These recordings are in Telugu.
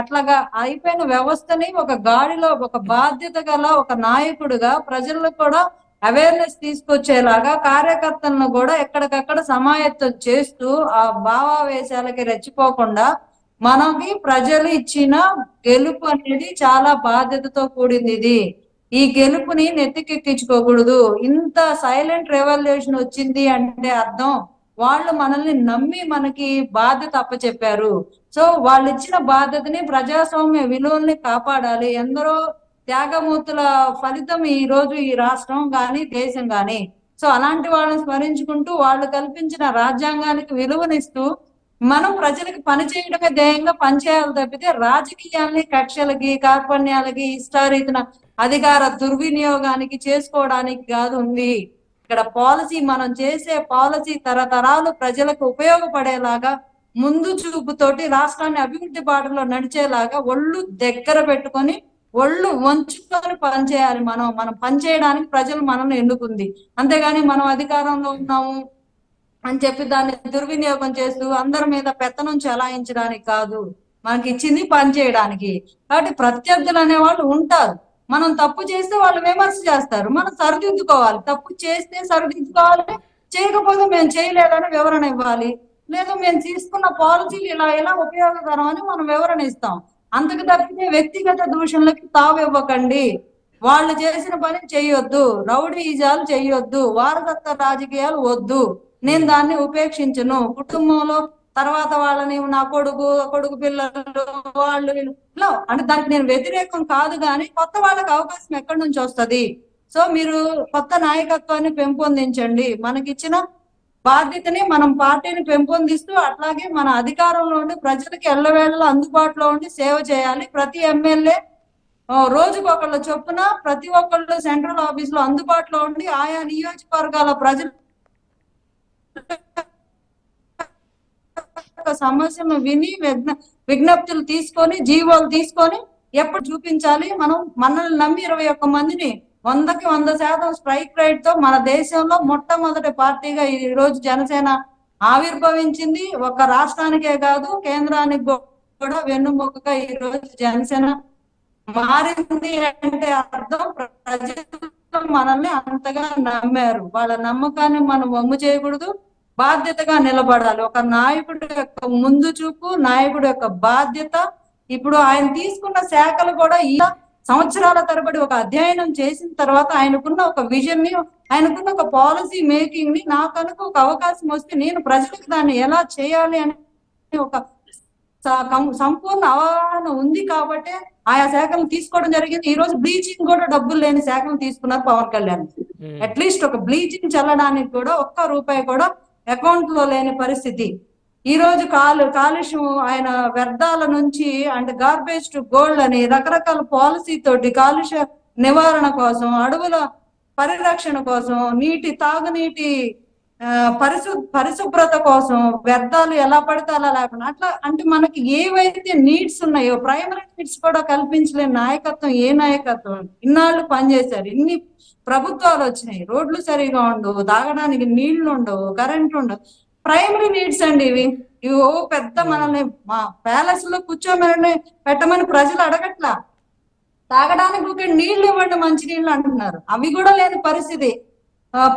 అట్లాగా అయిపోయిన వ్యవస్థని ఒక గాడిలో ఒక బాధ్యత గల ఒక నాయకుడిగా ప్రజల్లో కూడా అవేర్నెస్ తీసుకొచ్చేలాగా కార్యకర్తలను కూడా ఎక్కడికక్కడ సమాయత్తం చేస్తూ ఆ భావావేశాలకి రెచ్చిపోకుండా మనకి ప్రజలు ఇచ్చిన గెలుపు అనేది చాలా బాధ్యతతో కూడింది. ఇది ఈ గెలుపుని నెత్తికెక్కించుకోకూడదు. ఇంత సైలెంట్ రెవల్యూషన్ వచ్చింది అంటే అర్థం వాళ్ళు మనల్ని నమ్మి మనకి బాధ్యత అప్పచెప్పారు. సో వాళ్ళు ఇచ్చిన బాధ్యతని ప్రజాస్వామ్య విలువల్ని కాపాడాలి. ఎందరో త్యాగమూర్తుల ఫలితం ఈ రోజు ఈ రాష్ట్రం గాని దేశం గాని. సో అలాంటి వాళ్ళని స్మరించుకుంటూ వాళ్ళు కల్పించిన రాజ్యాంగానికి విలువనిస్తూ మనం ప్రజలకు పని చేయడమే ధ్యేయంగా పనిచేయాలి తప్పితే రాజకీయాల్ని కక్షలకి కార్పణ్యాలకి ఇష్టారీతిన అధికార దుర్వినియోగానికి చేసుకోవడానికి కాదు ఉంది. ఇక్కడ పాలసీ మనం చేసే పాలసీ తరతరాలు ప్రజలకు ఉపయోగపడేలాగా ముందు చూపుతోటి రాష్ట్రాన్ని అభివృద్ధి బాటలో నడిచేలాగా ఒళ్ళు దగ్గర పెట్టుకొని ఒళ్ళు వంచుకొని పనిచేయాలి. మనం పనిచేయడానికి ప్రజలు మనల్ని ఎన్నుకుంది. అంతేగాని మనం అధికారంలో ఉన్నాము అని చెప్పి దాన్ని దుర్వినియోగం చేస్తూ అందరి మీద పెత్తనం చెలాయించడానికి కాదు, మనకి ఇచ్చింది పని చేయడానికి. కాబట్టి ప్రత్యర్థులు అనేవాళ్ళు ఉంటారు. మనం తప్పు చేస్తే వాళ్ళు విమర్శ చేస్తారు, మనం సరిదిద్దుకోవాలి. తప్పు చేస్తే సరిదిద్దుకోవాలి, చేయకపోతే మేము చేయలేదని వివరణ ఇవ్వాలి. లేదా మేము తీసుకున్న పాలసీలు ఇలా ఉపయోగకరం అని మనం వివరణ ఇస్తాం. అంతకు తప్పితే వ్యక్తిగత దూషణలకి తావు ఇవ్వకండి. వాళ్ళు చేసిన పని చెయ్యొద్దు, రౌడీజాలు చెయ్యొద్దు, వారసత్వ రాజకీయాలు వద్దు. నేను దాన్ని ఉపేక్షించను. కుటుంబంలో తర్వాత వాళ్ళని నా కొడుకు పిల్లలు వాళ్ళు అంటే దానికి నేను వ్యతిరేకం కాదు, కానీ కొత్త వాళ్ళకి అవకాశం ఎక్కడి నుంచి వస్తుంది? సో మీరు కొత్త నాయకత్వాన్ని పెంపొందించండి. మనకిచ్చిన బాధ్యతని మనం పార్టీని పెంపొందిస్తూ అట్లాగే మన అధికారంలో ఉండి ప్రజలకి ఎల్లవేళలా అందుబాటులో ఉండి సేవ చేయాలి. ప్రతి ఎమ్మెల్యే రోజుకొకళ్ళు చొప్పున ప్రతి ఒక్కళ్ళు సెంట్రల్ ఆఫీస్ లో అందుబాటులో ఉండి ఆయా నియోజకవర్గాల ప్రజలు సమస్యలను విని విజ్ఞప్తులు తీసుకొని జీవోలు తీసుకొని ఎప్పుడు చూపించాలి. మనల్ని నమ్మి 21 మందిని 100కి 100% స్ట్రైక్ రేట్ తో మన దేశంలో మొట్టమొదటి పార్టీగా ఈ రోజు జనసేన ఆవిర్భవించింది. ఒక రాష్ట్రానికే కాదు కేంద్రానికి కూడా వెన్నుముకగా ఈ రోజు జనసేన మారింది. అంటే అర్థం ప్రజలు మనల్ని అంతగా నమ్మారు. వాళ్ళ నమ్మకాన్ని మనం వమ్ము చేయకూడదు, బాధ్యతగా నిలబడాలి. ఒక నాయకుడి యొక్క ముందు చూపు, నాయకుడి యొక్క బాధ్యత. ఇప్పుడు ఆయన తీసుకున్న శాఖలు కూడా ఈ సంవత్సరాల తరబడి ఒక అధ్యయనం చేసిన తర్వాత ఆయనకున్న ఒక విజన్ ని, ఆయనకున్న ఒక పాలసీ మేకింగ్ ని, నాకనుక ఒక అవకాశం వస్తే నేను ప్రజలకు దాన్ని ఎలా చేయాలి అని ఒక సంపూర్ణ అవగాహన ఉంది కాబట్టి ఆయా శాఖలు తీసుకోవడం జరిగింది. ఈ రోజు బ్లీచింగ్ కూడా డబ్బులు లేని శాఖలు తీసుకున్నారు పవన్ కళ్యాణ్. అట్లీస్ట్ ఒక బ్లీచింగ్ చల్లడానికి కూడా ఒక్క రూపాయి కూడా అకౌంట్ లో లేని పరిస్థితి. ఈ రోజు కాలుష్యం ఆయన వ్యర్థాల నుంచి అంటే గార్బేజ్ టు గోల్డ్ అని రకరకాల పాలసీ తోటి కాలుష్య నివారణ కోసం, అడవుల పరిరక్షణ కోసం, తాగునీటి పరిశుభ్రత కోసం వ్యర్థాలు ఎలా పడితే అలా లేకుండా అట్లా అంటే మనకి ఏవైతే నీడ్స్ ఉన్నాయో ప్రైమరీ నీడ్స్ కూడా కల్పించలేని నాయకత్వం ఏ నాయకత్వం? ఇన్నాళ్ళు పనిచేశారు, ఇన్ని ప్రభుత్వాలు వచ్చినాయి, రోడ్లు సరిగా ఉండవు, తాగడానికి నీళ్లు ఉండవు, కరెంట్ ఉండవు. ప్రైమరీ నీడ్స్ అండి ఇవి. ఓ పెద్ద మనల్ని మా ప్యాలెస్ లో కూర్చోమని పెట్టమని ప్రజలు అడగట్లా. తాగడానికి ఒక నీళ్లు ఇవ్వండి, మంచి నీళ్లు అంటున్నారు. అవి కూడా లేని పరిస్థితి.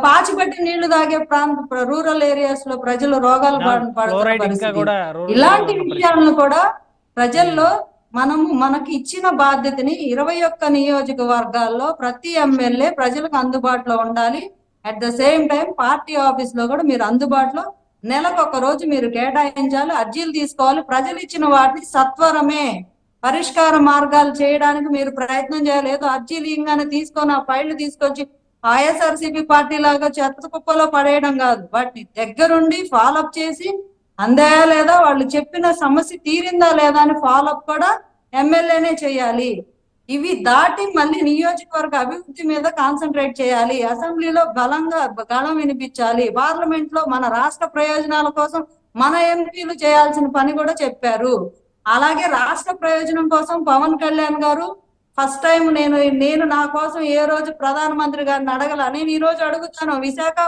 పాచిపట్టి నీళ్లు తాగే రూరల్ ఏరియాస్ లో ప్రజలు రోగాలు పడుతున్న పరిస్థితి. ఇలాంటి విషయాలను కూడా ప్రజల్లో మనకి ఇచ్చిన బాధ్యతని 21 నియోజకవర్గాల్లో ప్రతి ఎమ్మెల్యే ప్రజలకు అందుబాటులో ఉండాలి. At the same time party office లో కూడా మీరు అందుబాటులో నెలకు ఒక రోజు మీరు కేటాయించాలి, అర్జీలు తీసుకోవాలి. ప్రజలు ఇచ్చిన వాటిని సత్వరమే పరిష్కార మార్గాలు చేయడానికి మీరు ప్రయత్నం చేయాలి. ఏదో అర్జీలు ఇంగానే తీసుకొని ఆ ఫైళ్లు తీసుకొచ్చి ఐఎస్ఆర్సీపీ పార్టీ లాగా చెత్త కుప్పలో పడేయడం కాదు. వాటిని దగ్గరుండి ఫాలోఅప్ చేసి అందాయా లేదా, వాళ్ళు చెప్పిన సమస్య తీరిందా లేదా అని ఫాలోఅప్ కూడా ఎమ్మెల్యేనే చేయాలి. ఇవి దాటి మళ్ళీ నియోజకవర్గ అభివృద్ధి మీద కాన్సన్ట్రేట్ చేయాలి. అసెంబ్లీలో గళం వినిపించాలి. పార్లమెంట్ లో మన రాష్ట్ర ప్రయోజనాల కోసం మన ఎంపీలు చేయాల్సిన పని కూడా చెప్పారు. అలాగే రాష్ట్ర ప్రయోజనం కోసం పవన్ కళ్యాణ్ గారు ఫస్ట్ టైం నేను నా కోసం ఏ రోజు ప్రధానమంత్రి గారిని అడగల. నేను ఈ రోజు అడుగుతాను, విశాఖ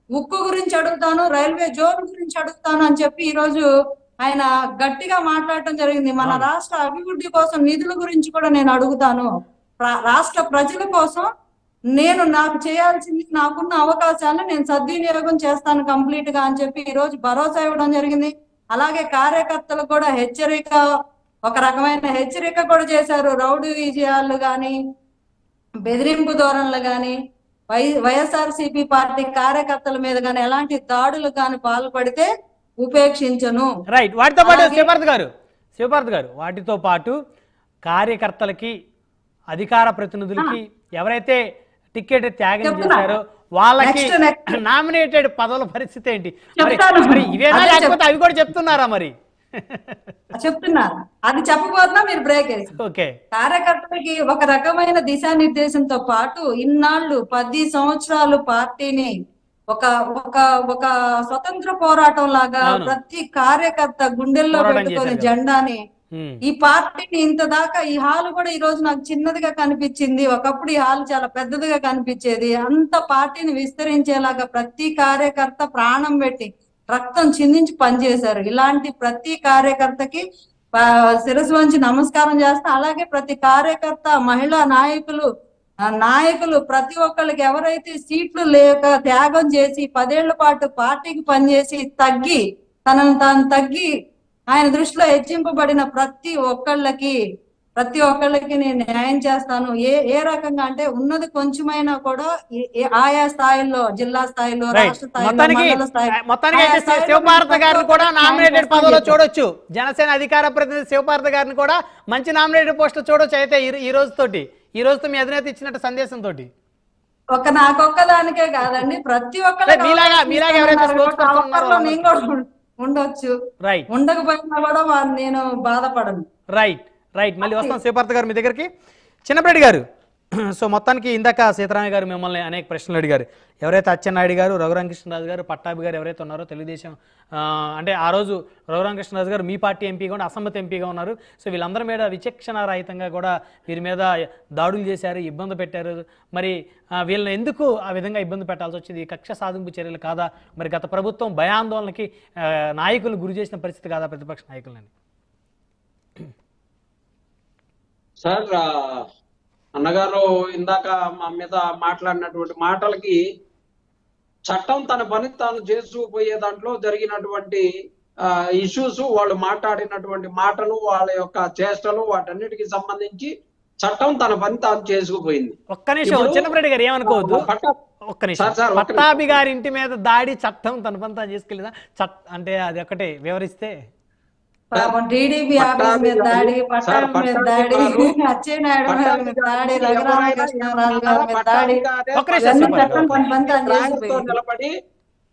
ఉక్కు గురించి అడుగుతాను, రైల్వే జోన్ గురించి అడుగుతాను అని చెప్పి ఈ రోజు ఆయన గట్టిగా మాట్లాడటం జరిగింది. మన రాష్ట్ర అభివృద్ధి కోసం నిధుల గురించి కూడా నేను అడుగుతాను, రాష్ట్ర ప్రజల కోసం నేను నాకు చేయాల్సింది, నాకున్న అవకాశాన్ని నేను సద్వినియోగం చేస్తాను కంప్లీట్ గా అని చెప్పి ఈ రోజు భరోసా ఇవ్వడం జరిగింది. అలాగే కార్యకర్తలు కూడా హెచ్చరిక, ఒక రకమైన హెచ్చరిక కూడా చేశారు. రౌడీ విజయాలు గాని, బెదిరింపు ధోరణులు గాని, వైఎస్ఆర్సీపీ పార్టీ కార్యకర్తల మీద గాని ఎలాంటి దాడులు గాని పాల్పడితే ఉపేక్షించను. రైట్. వాటితో పాటు శివపార్త్ గారు వాటితో పాటు కార్యకర్తలకి, అధికార ప్రతినిధులకి ఎవరైతే టికెట్ త్యాగం చేశారో వాళ్ళకి నామినేటెడ్ పదవుల పరిస్థితి ఏంటి? మరి ఇవేనా లేకపోతే అవి కూడా చెప్తున్నారా? మరి చెప్తున్నారు, అది చెప్పబోతున్నా మీరు బ్రేక్ వేసి. ఓకే. కార్యకర్తలకి ఒక రకమైన దిశానిర్దేశంతో పాటు ఇన్నాళ్ళు 10 సంవత్సరాలు పార్టీని ఒక ఒక ఒక స్వతంత్ర పోరాటం లాగా ప్రతి కార్యకర్త గుండెల్లో పెట్టుకుని జెండాని, ఈ పార్టీని ఇంత దాకా, ఈ హాల్ కూడా ఈ రోజు నాకు చిన్నదిగా కనిపించింది, ఒకప్పుడు ఈ హాల్ చాలా పెద్దదిగా కనిపించేది. అంత పార్టీని విస్తరించేలాగా ప్రతి కార్యకర్త ప్రాణం పెట్టి రక్తం చిందించి పనిచేశారు. ఇలాంటి ప్రతి కార్యకర్తకి శిరస్సు వంచి నమస్కారం చేస్తా. అలాగే ప్రతి కార్యకర్త, మహిళా నాయకులు ప్రతి ఒక్కళ్ళకి ఎవరైతే సీట్లు లేక త్యాగం చేసి 10 ఏళ్ల పాటు పార్టీకి పనిచేసి తనను తాను తగ్గి ఆయన దృష్టిలో హెచ్చింపబడిన ప్రతి ఒక్కళ్ళకి నేను న్యాయం చేస్తాను. ఏ రకంగా అంటే ఉన్నది కొంచెమైనా కూడా ఆయా స్థాయిలో, జిల్లా స్థాయిలో, రాష్ట్ర మొత్తానికి శివపార్త గారిని కూడా నామినేటెడ్ పదవిలో చూడొచ్చు. జనసేన అధికార ప్రతినిధి శివపార్త గారిని కూడా మంచి నామినేటెడ్ పోస్ట్ చూడొచ్చు. అయితే ఈ రోజుతో మీ అధినేత ఇచ్చినట్టు సందేశంతో నాకొక్కదానికే కాదండి, ప్రతి ఒక్కరు నేను కూడా ఉండొచ్చు, ఉండకపోయినా కూడా నేను బాధపడను. రైట్. మళ్ళీ వస్తాం శివపార్త గారు మీ దగ్గరికి. చిన్నప్పరెడ్డి గారు, సో మొత్తానికి ఇందాక సీతారామయ్య గారు మిమ్మల్ని అనేక ప్రశ్నలు అడిగారు. ఎవరైతే అచ్చెన్నాయుడు గారు, రఘురామకృష్ణరాజు గారు, పట్టాభి గారు ఎవరైతే ఉన్నారో తెలుగుదేశం, అంటే ఆ రోజు రఘురామకృష్ణరాజు గారు మీ పార్టీ ఎంపీగా ఉండి అసమ్మతి ఎంపీగా ఉన్నారు. సో వీళ్ళందరి మీద విచక్షణారహితంగా కూడా వీరి మీద దాడులు చేశారు, ఇబ్బంది పెట్టారు. మరి వీళ్ళని ఎందుకు ఆ విధంగా ఇబ్బంది పెట్టాల్సి వచ్చింది? కక్ష సాధింపు చర్యలు కాదా? మరి గత ప్రభుత్వం భయాందోళనకి నాయకులు గురి చేసిన పరిస్థితి కాదా ప్రతిపక్ష నాయకులని? సార్, అన్నగారు ఇందాక మా మీద మాట్లాడినటువంటి మాటలకి చట్టం తన పని తాను చేసుకుపోయే దాంట్లో జరిగినటువంటి ఇష్యూస్, వాళ్ళు మాట్లాడినటువంటి మాటలు, వాళ్ళ యొక్క చేష్టలు, వాటన్నిటికి సంబంధించి చట్టం తన పని తాను చేసుకుపోయింది. ఒక్క నిమిషం చిన్నప్పరెడ్డి గారు ఏమనుకోవద్దు, ఒక్క నిమిషం. పట్టాభి గారి ఇంటి మీద దాడి చట్టం తన పని తాను చేసుకెళ్ళిందా? అంటే అది ఒకటే వివరిస్తే. టీడీపీ ఆఫీస్ మీద దాడి, పట్టాభి మీద దాడి, అచ్చెన్నాయుడు మీద దాడి, రఘురామకృష్ణరాజు గారి మీద దాడి,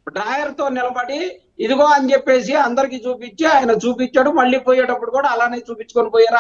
డ్రాయర్ తో నిలబడి ఇదిగో అని చెప్పేసి అందరికి చూపించి ఆయన చూపించాడు. మళ్ళీ పోయేటప్పుడు కూడా అలానే చూపించుకొని పోయారు.